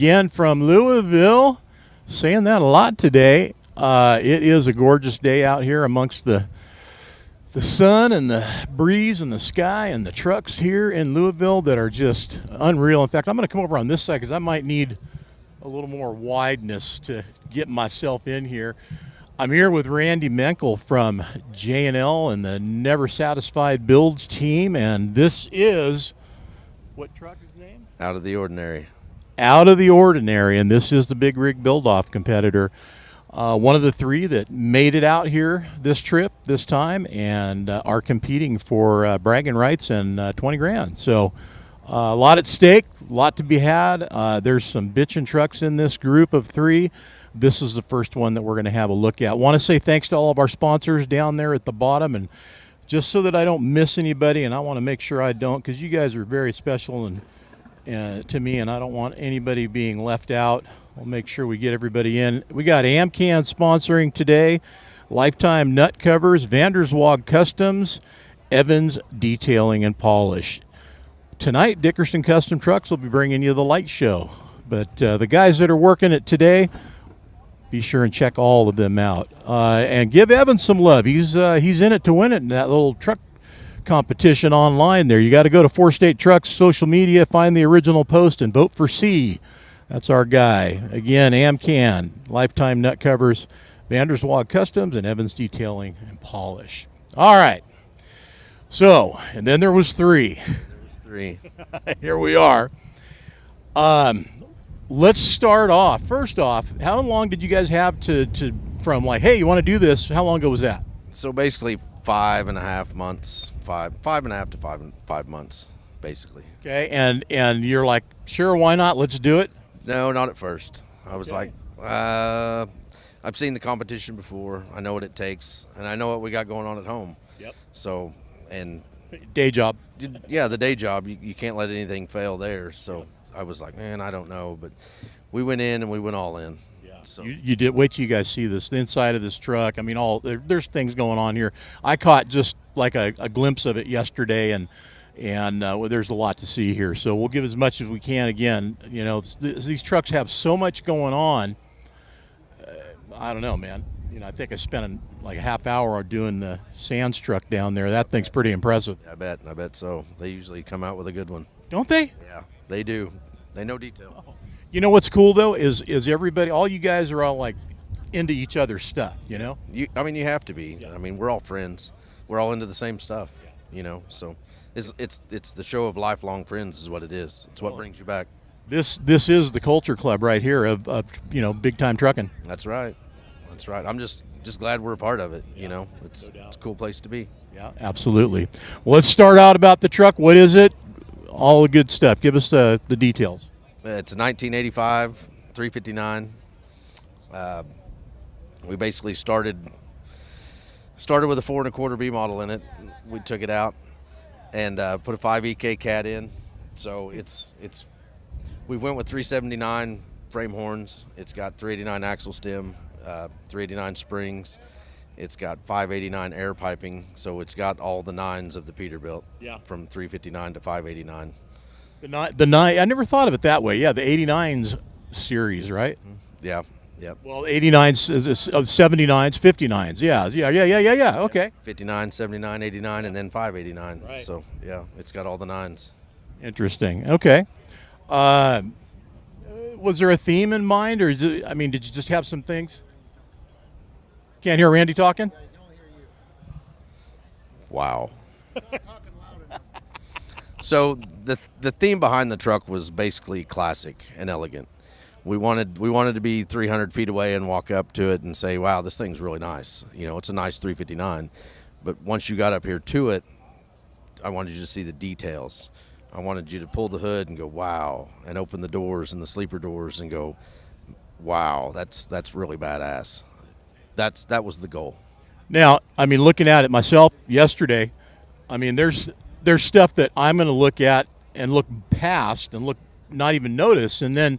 Again from Louisville, saying that a lot today. It is a gorgeous day out here amongst the sun and the breeze and the sky and the trucks here in Louisville that are just unreal. In fact, I'm going to come over on this side because I might need a little more wideness to get myself in here. I'm here with Randy Menkle from J&L and the Never Satisfied Builds team, and this is, what truck is the name? Out of the Ordinary. Out of the Ordinary, and this is the Big Rig Build-Off competitor. One of the three that made it out here this time, and are competing for bragging rights and 20 grand. So a lot at stake, a lot to be had. There's some bitchin' trucks in this group of three. This is the first one that we're going to have a look at. Want to say thanks to all of our sponsors down there at the bottom, and just so that I don't miss anybody, and I want to make sure I don't, because you guys are very special and to me, and I don't want anybody being left out. We'll make sure we get everybody in. We got Amcan sponsoring today, Lifetime Nut Covers, Vanderswag Customs, Evans Detailing and Polish. Tonight, Dickerson Custom Trucks will be bringing you the light show. But the guys that are working it today, be sure and check all of them out. And give Evans some love. He's in it to win it in that little truck competition online there. You got to go to 4 State Trucks social media, find the original post, and vote for C. That's our guy. Again, Amcan, Lifetime Nut Covers, Vanderswag Customs, and Evans Detailing and Polish. All right. So, and then there was three. There was three. Here we are. Let's start off. First off, how long did you guys have to from like, hey, you want to do this? How long ago was that? So basically 5.5 months, five and a half to 5 months, basically. Okay, and you're like, sure, why not? Let's do it. No, not at first. I was Okay. like, I've seen the competition before. I know what it takes, and I know what we got going on at home. Yep. So, and Day job. yeah, the day job, you can't let anything fail there. So I was like, man, I don't know. But we went in and we went all in. Yeah. So You did. Wait till you guys see this, the inside of this truck. I mean, there's things going on here. I caught just like a glimpse of it yesterday, and well, there's a lot to see here. So we'll give as much as we can. Again, you know, these trucks have so much going on. I don't know, man. You know, I think I spent like a half hour doing the sands truck down there. That thing's pretty impressive. I bet so. They usually come out with a good one. Don't they? Yeah, they do. They know detail. You know what's cool though is everybody, all you guys are all like into each other's stuff. You know. You have to be. Yeah. I mean, we're all friends. We're all into the same stuff. Yeah. You know, so it's the show of lifelong friends is what it is. It's what brings you back. This is the culture club right here of you know, big time trucking. That's right. That's right. I'm just glad we're a part of it. Yeah, You know, it's no doubt. it's a cool place to be. Yeah, absolutely. Well, let's start out about the truck. What is it? All the good stuff. Give us the details. It's a 1985 359. We basically started with a 4 1/4 B model in it. We took it out and put a 5 EK cat in. So we went with 379 frame horns. It's got 389 axle stem, 389 springs. It's got 589 air piping. So it's got all the nines of the Peterbilt. Yeah. From 359 to 589. The nine. I never thought of it that way. Yeah, the 89s series, right? Yeah. Yep. Well, 89s is 79s, 59s. Yeah. Okay. 59, 79, 89, and then 589. Right. So, yeah, it's got all the nines. Interesting. Okay. Was there a theme in mind, or did you just have some things? Can't hear Randy talking? Wow. So the theme behind the truck was basically classic and elegant. We wanted to be 300 feet away and walk up to it and say, wow, this thing's really nice. You know, it's a nice 359. But once you got up here to it, I wanted you to see the details. I wanted you to pull the hood and go, wow, and open the doors and the sleeper doors and go, wow, that's really badass. That was the goal. Now, I mean, looking at it myself yesterday, I mean, there's stuff that I'm going to look at and look past and not even notice, and then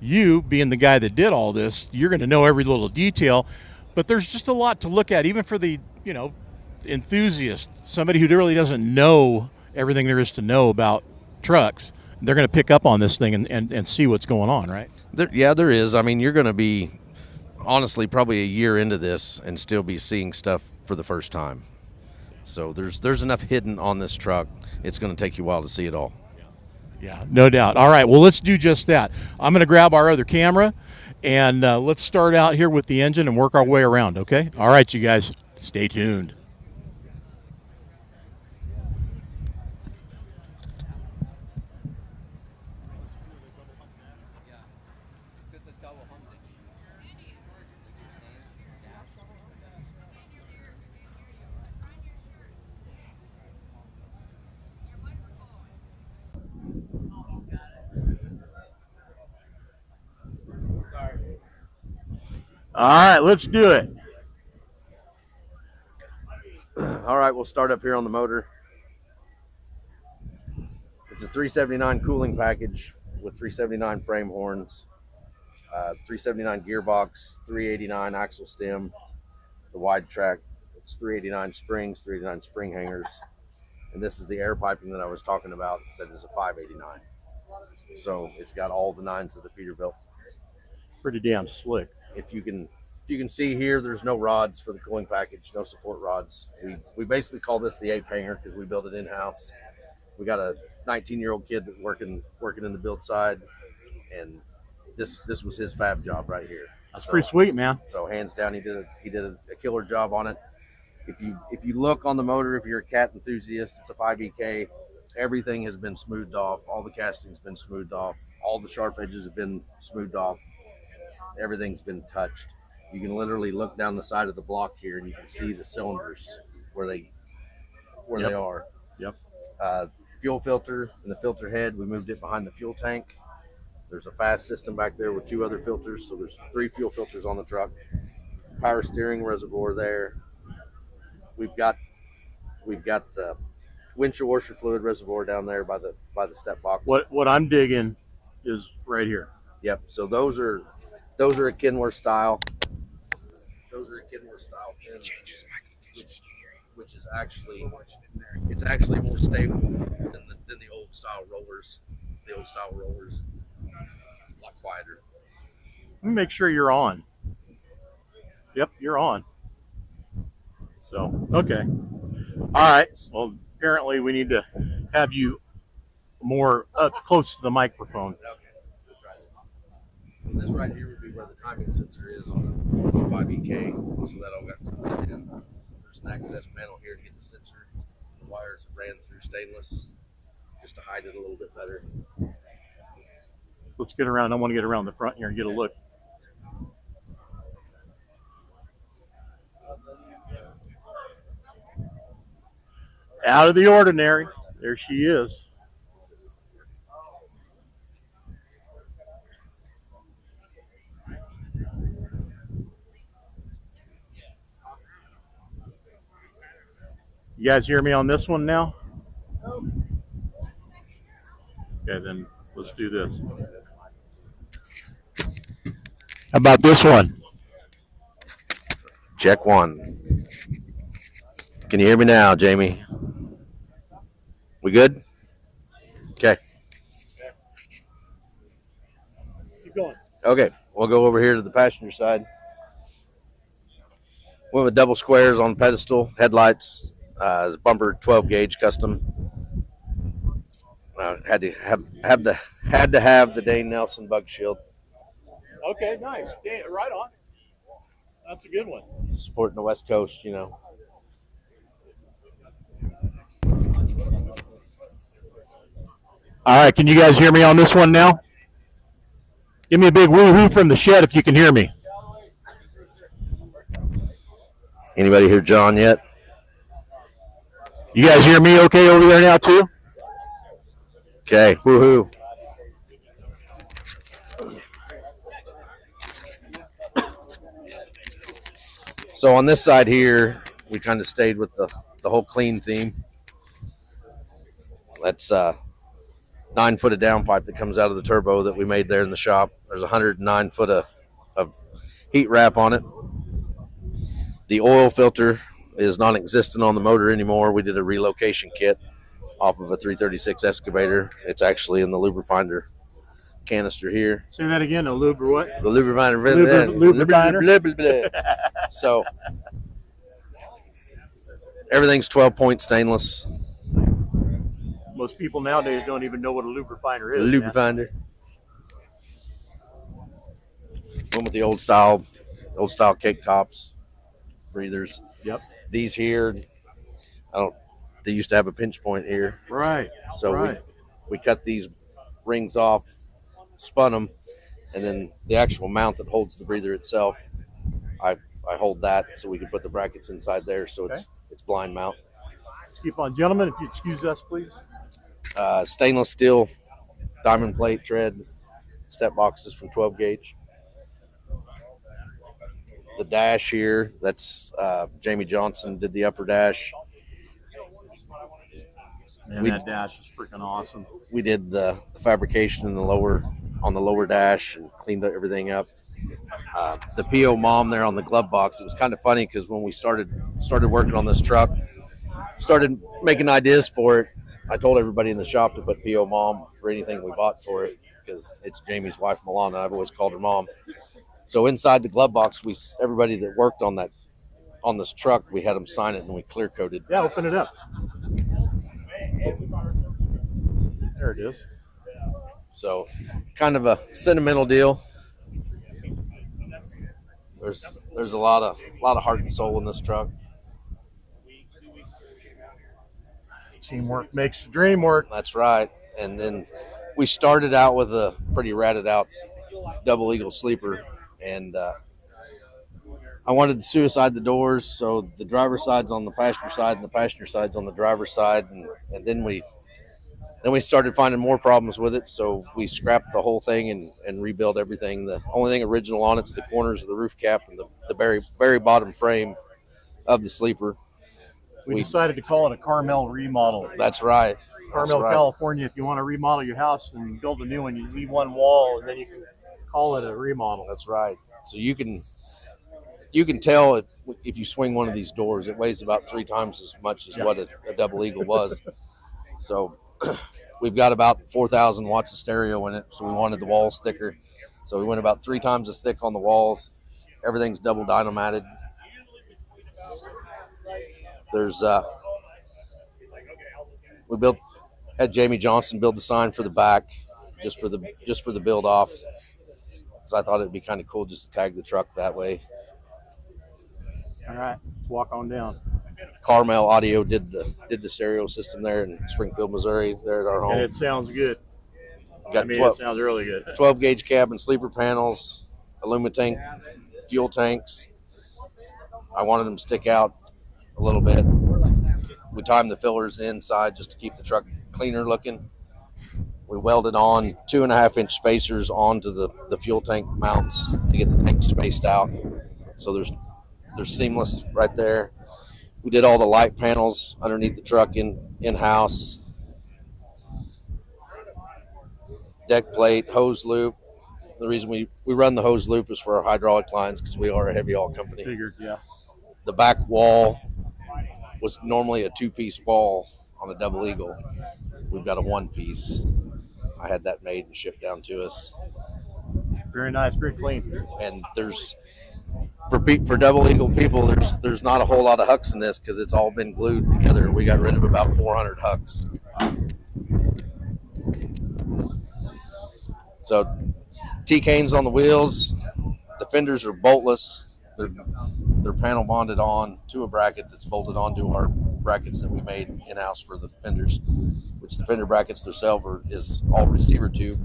you, being the guy that did all this, you're going to know every little detail. But there's just a lot to look at, even for the, you know, enthusiast, somebody who really doesn't know everything there is to know about trucks. they're going to pick up on this thing and see what's going on, right? There is. I mean, you're going to be, honestly, probably a year into this and still be seeing stuff for the first time. So there's enough hidden on this truck. It's going to take you a while to see it all. Yeah, no doubt. All right, well, let's do just that. I'm going to grab our other camera, and let's start out here with the engine and work our way around, okay? All right, you guys, stay tuned. All right, let's do it. All right, we'll start up here on the motor. It's a 379 cooling package with 379 frame horns, 379 gearbox, 389 axle stem, the wide track. It's 389 springs, 389 spring hangers. And this is the air piping that I was talking about that is a 589. So it's got all the nines of the Peterbilt. Pretty damn slick. If you can see here, there's no rods for the cooling package, no support rods. We basically call this the ape hanger because we built it in-house. We got a 19-year-old kid that's working in the build side, and this was his fab job right here. That's pretty sweet, man. So hands down, he did a killer job on it. If you look on the motor, if you're a cat enthusiast, it's a 5EK. Everything has been smoothed off. All the casting's been smoothed off. All the sharp edges have been smoothed off. Everything's been touched. You can literally look down the side of the block here, and you can see the cylinders where they are. Yep. Fuel filter and the filter head, we moved it behind the fuel tank. There's a fast system back there with 2 other filters, so there's 3 fuel filters on the truck. Power steering reservoir there. We've got the windshield washer fluid reservoir down there by the step box. What I'm digging is right here. Yep. So those are a Kenworth style. Those are a Kenworth style pins, which is actually more stable than the old style rollers. The old style rollers, a lot quieter. Let me make sure you're on. Yep, you're on. So, okay. All right. Well, apparently we need to have you more up close to the microphone. Okay, let's try this. So this right here would be where the timing sensor is on the 5EK. So that all got plugged in. There's an access panel here to get the sensor. The wires ran through stainless just to hide it a little bit better. Let's get around. I want to get around the front here and get a look. Out of the ordinary. There she is. You guys hear me on this one now? Okay, then let's do this. How about this one? Check 1. Can you hear me now, Jamie? We good? Okay. Keep going. Okay, we'll go over here to the passenger side. We have a double squares on pedestal, headlights, bumper 12 gauge custom. Had to have the Dane Nelson bug shield. Okay, nice. Right on. That's a good one. Supporting the West Coast, you know. All right, can you guys hear me on this one now? Give me a big woohoo from the shed if you can hear me. Anybody hear John yet? You guys hear me okay over there now too? Okay, woohoo. So on this side here, we kind of stayed with the whole clean theme. That's 9 foot of downpipe that comes out of the turbo that we made there in the shop. There's 109 foot of heat wrap on it. The oil filter is non-existent on the motor anymore. We did a relocation kit off of a 336 excavator. It's actually in the lubrifinder canister here. Say that again. A lube or what? The lubrifinder. Lubrifinder. So everything's 12-point stainless. Most people nowadays don't even know what a lubrifinder is. Lubrifinder. One with the old style cake tops, breathers. Yep. These here, they used to have a pinch point here. Right. So right. we cut these rings off, spun them, and then the actual mount that holds the breather itself, I hold that so we can put the brackets inside there, so it's blind mount. Let's keep on, gentlemen. If you excuse us, please. Stainless steel, diamond plate tread, step boxes from 12 gauge. The dash here, that's Jamie Johnson did the upper dash. Man, that dash is freaking awesome. We did the fabrication on the lower dash and cleaned everything up. The PO mom there on the glove box, it was kind of funny because when we started working on this truck, started making ideas for it, I told everybody in the shop to put PO mom for anything we bought for it because it's Jamie's wife, Milana. I've always called her mom. So inside the glove box, everybody that worked on this truck, we had them sign it and we clear coated. Yeah, open it up. There it is. So kind of a sentimental deal. There's a lot of heart and soul in this truck. Teamwork makes the dream work. That's right. And then we started out with a pretty ratted out double eagle sleeper, and I wanted to suicide the doors, so the driver's side's on the passenger side and the passenger side's on the driver's side, and then we started finding more problems with it, so we scrapped the whole thing and rebuilt everything. The only thing original on it's the corners of the roof cap and the very bottom frame of the sleeper. We decided to call it a Carmel remodel. That's right. Carmel, California. If you want to remodel your house and build a new one, you leave one wall and then you can call it a remodel. That's right. So you can tell if you swing one of these doors, it weighs about 3 times as much as what a double eagle was. So we've got about 4,000 watts of stereo in it, so we wanted the walls thicker. So we went about 3 times as thick on the walls. Everything's double dynamatted. There's had Jamie Johnson build the sign for the back, just for the build off. So I thought it'd be kind of cool just to tag the truck that way. All right, let's walk on down. Carmel Audio did the stereo system there in Springfield, Missouri. There at our home. And it sounds good. It sounds really good. 12 gauge cabin, sleeper panels, aluminum tank, fuel tanks. I wanted them to stick out a little bit. We timed the fillers inside just to keep the truck cleaner looking. We welded on 2.5-inch spacers onto the fuel tank mounts to get the tank spaced out. So they're seamless right there. We did all the light panels underneath the truck in-house. Deck plate, hose loop. The reason we run the hose loop is for our hydraulic lines because we are a heavy haul company. Figured, yeah. The back wall was normally a 2-piece wall on a double eagle. We've got a 1-piece. I had that made and shipped down to us. Very nice, very clean. And for double eagle people, there's not a whole lot of hucks in this because it's all been glued together. We got rid of about 400 hucks. So T-canes on the wheels. The fenders are boltless. They're panel bonded on to a bracket that's bolted onto our brackets that we made in-house for the fenders, which the fender brackets themselves is all receiver tube.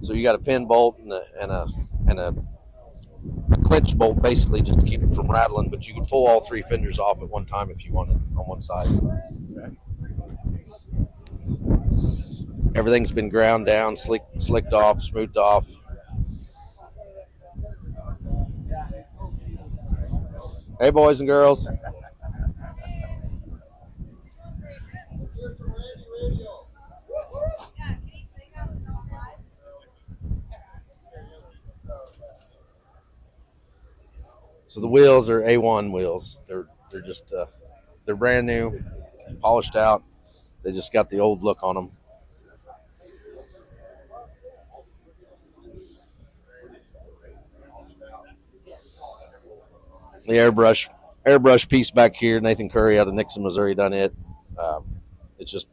So you got a pin bolt and a clinch bolt basically just to keep it from rattling, but you can pull all 3 fenders off at one time if you wanted on one side. Okay. Everything's been ground down, slicked off, smoothed off. Hey, boys and girls. So the wheels are A1 wheels. They're just they're brand new, polished out. They just got the old look on them. The airbrush piece back here, Nathan Curry out of Nixon, Missouri done it. It's just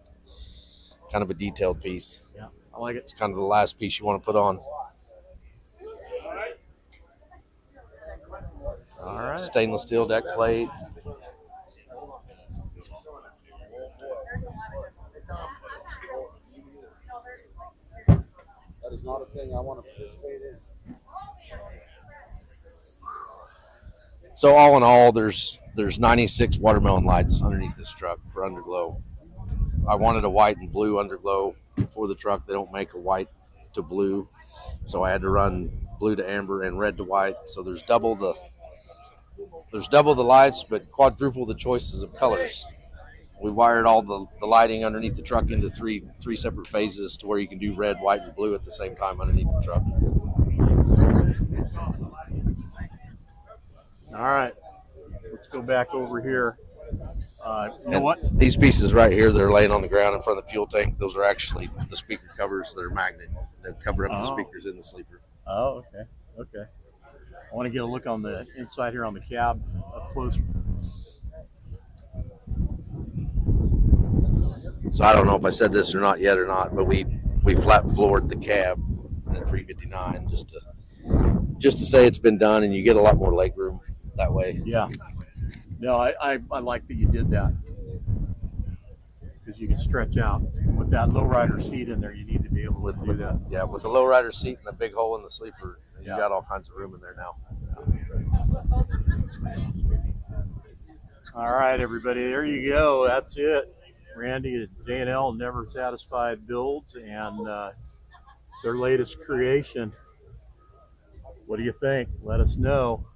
kind of a detailed piece. Yeah, I like it. It's kind of the last piece you want to put on. All right. Stainless steel deck plate. That is not a thing I want to participate in. So all in all, there's 96 watermelon lights underneath this truck for underglow. I wanted a white and blue underglow for the truck. They don't make a white to blue, so I had to run blue to amber and red to white. So there's double the lights, but quadruple the choices of colors. We wired all the lighting underneath the truck into three separate phases to where you can do red, white, and blue at the same time underneath the truck. All right, let's go back over here. You know what? These pieces right here that are laying on the ground in front of the fuel tank, those are actually the speaker covers that are magnet that cover up the speakers in the sleeper. Oh, okay. I want to get a look on the inside here on the cab up close. So I don't know if I said this or not yet or not, but we flat floored the cab at 359 just to say it's been done, and you get a lot more leg room that way. Yeah. No, I like that you did that because you can stretch out. With that lowrider seat in there, you need to be able to do that. Yeah, with the lowrider seat and the big hole in the sleeper, you got all kinds of room in there now. All right, everybody, there you go. That's it. Randy at J&L Never Satisfied Builds and their latest creation. What do you think? Let us know.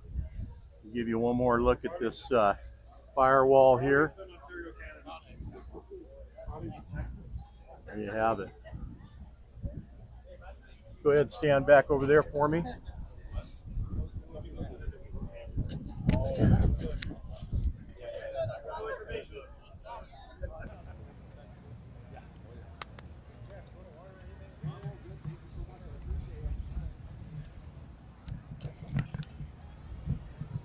I'll give you one more look at this firewall here. There you have it. Go ahead and stand back over there for me.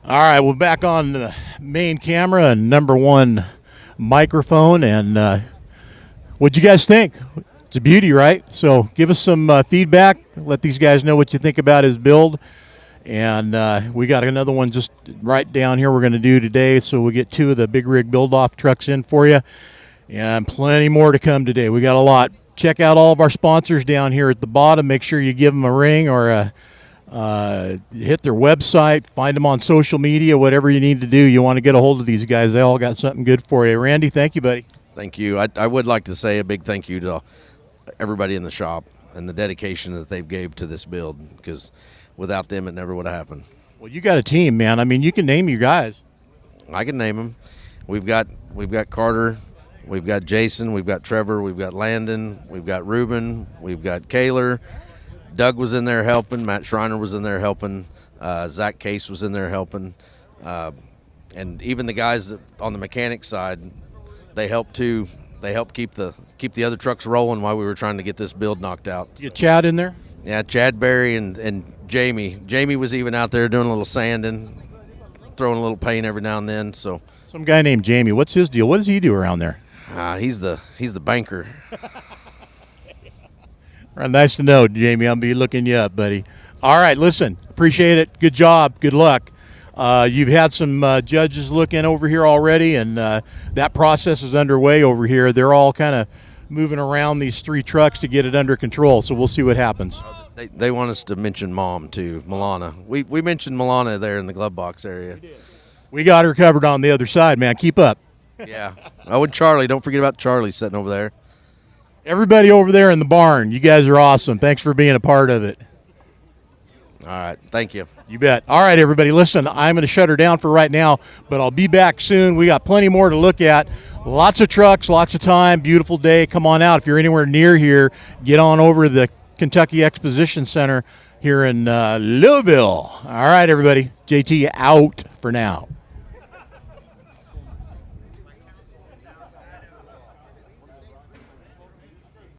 All right, we're back on the main camera and #1 microphone. And what'd you guys think? It's a beauty, right? So give us some feedback. Let these guys know what you think about his build. And we got another one just right down here we're going to do today. So we'll get 2 of the big rig build-off trucks in for you. And plenty more to come today. We got a lot. Check out all of our sponsors down here at the bottom. Make sure you give them a ring or hit their website, find them on social media, whatever you need to do. You want to get a hold of these guys. They all got something good for you. Randy, thank you, buddy. Thank you. I would like to say a big thank you to everybody in the shop and the dedication that they've gave to this build, because without them, it never would have happened. Well, you got a team, man. I mean, you can name your guys. I can name them. We've got Carter, we've got Jason, we've got Trevor, we've got Landon, we've got Ruben, we've got Kaler. Doug was in there helping. Matt Schreiner was in there helping. Zach Case was in there helping. And even the guys on the mechanic side, they helped too. They helped keep the other trucks rolling while we were trying to get this build knocked out. You get Chad in there? Yeah, Chad Berry and Jamie. Jamie was even out there doing a little sanding, throwing a little paint every now and then. So some guy named Jamie. What's his deal? What does he do around there? He's the banker. Nice to know, Jamie. I'll be looking you up, buddy. All right, listen, appreciate it. Good job. Good luck. You've had some judges look in over here already, and that process is underway over here. They're all kind of moving around these 3 trucks to get it under control, so we'll see what happens. They want us to mention Mom, too, Milana. We mentioned Milana there in the glove box area. We got her covered on the other side, man. Keep up. Yeah. Oh, and Charlie. Don't forget about Charlie sitting over there. Everybody over there in the barn, you guys are awesome. Thanks for being a part of it. All right. Thank you. You bet. All right, everybody, listen, I'm going to shut her down for right now, but I'll be back soon. We got plenty more to look at. Lots of trucks, lots of time, beautiful day. Come on out. If you're anywhere near here, get on over to the Kentucky Exposition Center here in Louisville. All right, everybody. JT out for now.